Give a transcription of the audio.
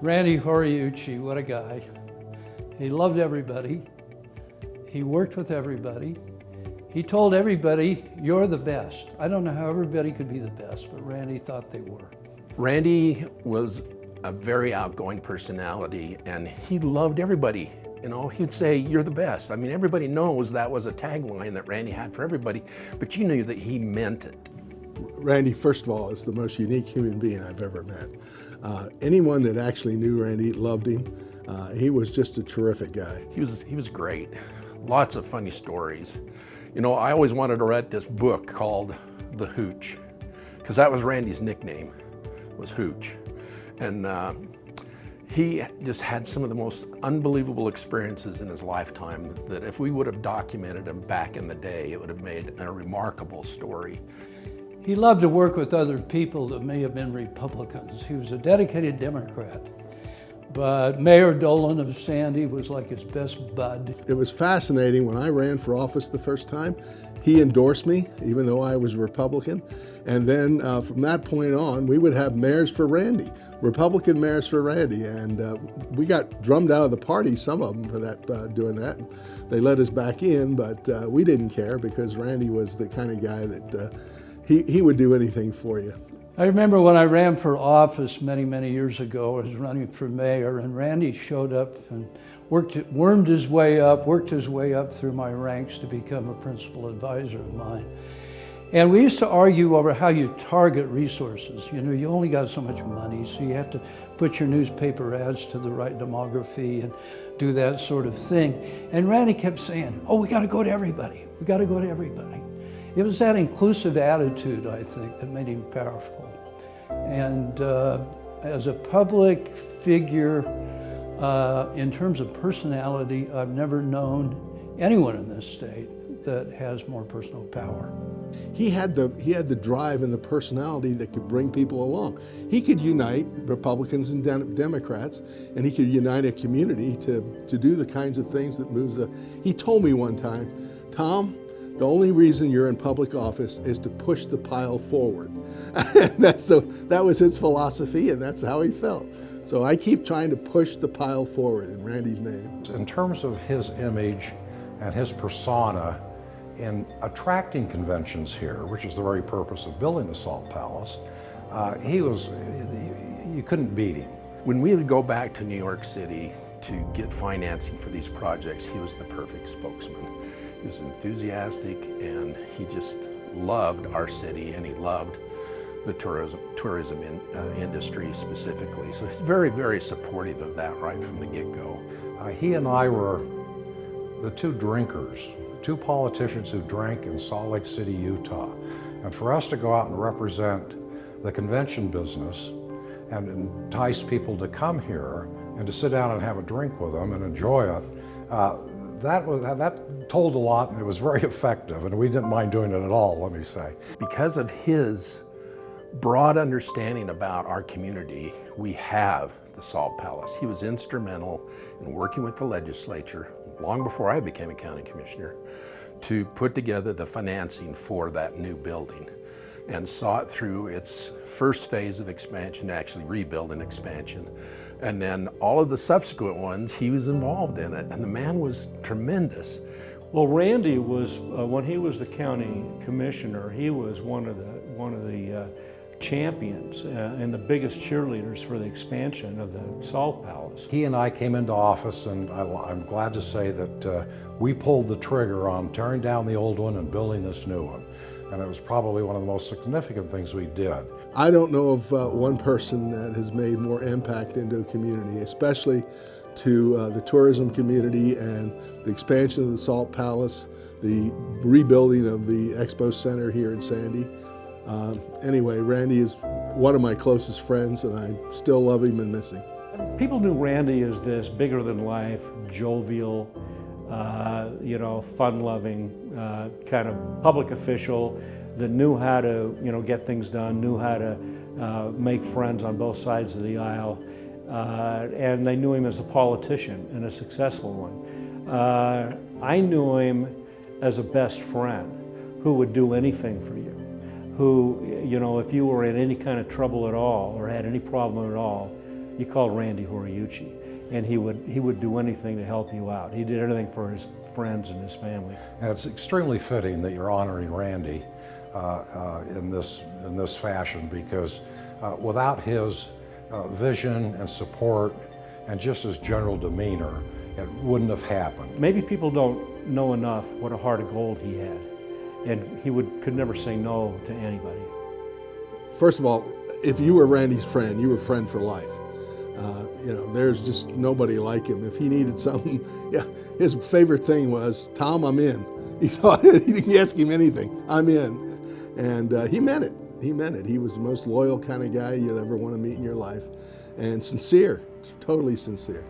Randy Horiuchi, what a guy. He loved everybody. He worked with everybody. He told everybody, you're the best. I don't know how everybody could be the best, but Randy thought they were. Randy was a very outgoing personality, and he loved everybody. You know, he'd say, you're the best. I mean, everybody knows that was a tagline that Randy had for everybody, but you knew that he meant it. Randy, first of all, is the most unique human being I've ever met. Anyone that actually knew Randy loved him. He was just a terrific guy. He was great. Lots of funny stories. You know, I always wanted to write this book called The Hooch, because that was Randy's nickname, was Hooch. And he just had some of the most unbelievable experiences in his lifetime that if we would have documented them back in the day, it would have made a remarkable story. He loved to work with other people that may have been Republicans. He was a dedicated Democrat. But Mayor Dolan of Sandy was like his best bud. It was fascinating. When I ran for office the first time, he endorsed me, even though I was a Republican. And then from that point on, we would have mayors for Randy, Republican mayors for Randy. And we got drummed out of the party, some of them, for that doing that. They let us back in, but we didn't care because Randy was the kind of guy that he would do anything for you. I remember when I ran for office many years ago, I was running for mayor, and Randy showed up and wormed his way up through my ranks to become a principal advisor of mine. And we used to argue over how you target resources. You know, you only got so much money, so you have to put your newspaper ads to the right demography and do that sort of thing. And Randy kept saying, oh, we got to go to everybody. We got to go to everybody. It was that inclusive attitude, I think, that made him powerful. And as a public figure, in terms of personality, I've never known anyone in this state that has more personal power. He had the drive and the personality that could bring people along. He could unite Republicans and Democrats, and he could unite a community to do the kinds of things that moves He told me one time, Tom, the only reason you're in public office is to push the pile forward. That was his philosophy, and that's how he felt. So I keep trying to push the pile forward in Randy's name. In terms of his image and his persona in attracting conventions here, which is the very purpose of building the Salt Palace, you couldn't beat him. When we would go back to New York City to get financing for these projects, he was the perfect spokesman. He was enthusiastic, and he just loved our city, and he loved the tourism industry specifically. So he's very supportive of that right from the get-go. He and I were the two drinkers, two politicians who drank in Salt Lake City, Utah. And for us to go out and represent the convention business and entice people to come here and to sit down and have a drink with them and enjoy it, that told a lot, and it was very effective, and we didn't mind doing it at all, let me say. Because of his broad understanding about our community, we have the Salt Palace. He was instrumental in working with the legislature long before I became a county commissioner to put together the financing for that new building, and saw it through its first phase of expansion, actually rebuild and expansion. And then all of the subsequent ones, he was involved in it, and the man was tremendous. Well, Randy was, when he was the county commissioner, he was one of the champions and the biggest cheerleaders for the expansion of the Salt Palace. He and I came into office, and I'm glad to say that we pulled the trigger on tearing down the old one and building this new one. And it was probably one of the most significant things we did. I don't know of one person that has made more impact into a community, especially to the tourism community and the expansion of the Salt Palace, the rebuilding of the Expo Center here in Sandy. Anyway, Randy is one of my closest friends, and I still love him and miss him. People knew Randy as this bigger-than-life, jovial, fun-loving kind of public official that knew how to, get things done, knew how to make friends on both sides of the aisle, and they knew him as a politician and a successful one. I knew him as a best friend who would do anything for you, who, if you were in any kind of trouble at all or had any problem at all, you called Randy Horiuchi, and he would do anything to help you out. He did anything for his friends and his family. And it's extremely fitting that you're honoring Randy in this fashion, because without his vision and support and just his general demeanor, it wouldn't have happened. Maybe people don't know enough what a heart of gold he had, and he could never say no to anybody. First of all, if you were Randy's friend, you were friend for life. You know, there's just nobody like him. If he needed something, yeah, his favorite thing was, Tom, I'm in. He didn't ask him anything, I'm in. And he meant it. He meant it. He was the most loyal kind of guy you'd ever want to meet in your life. And sincere, totally sincere.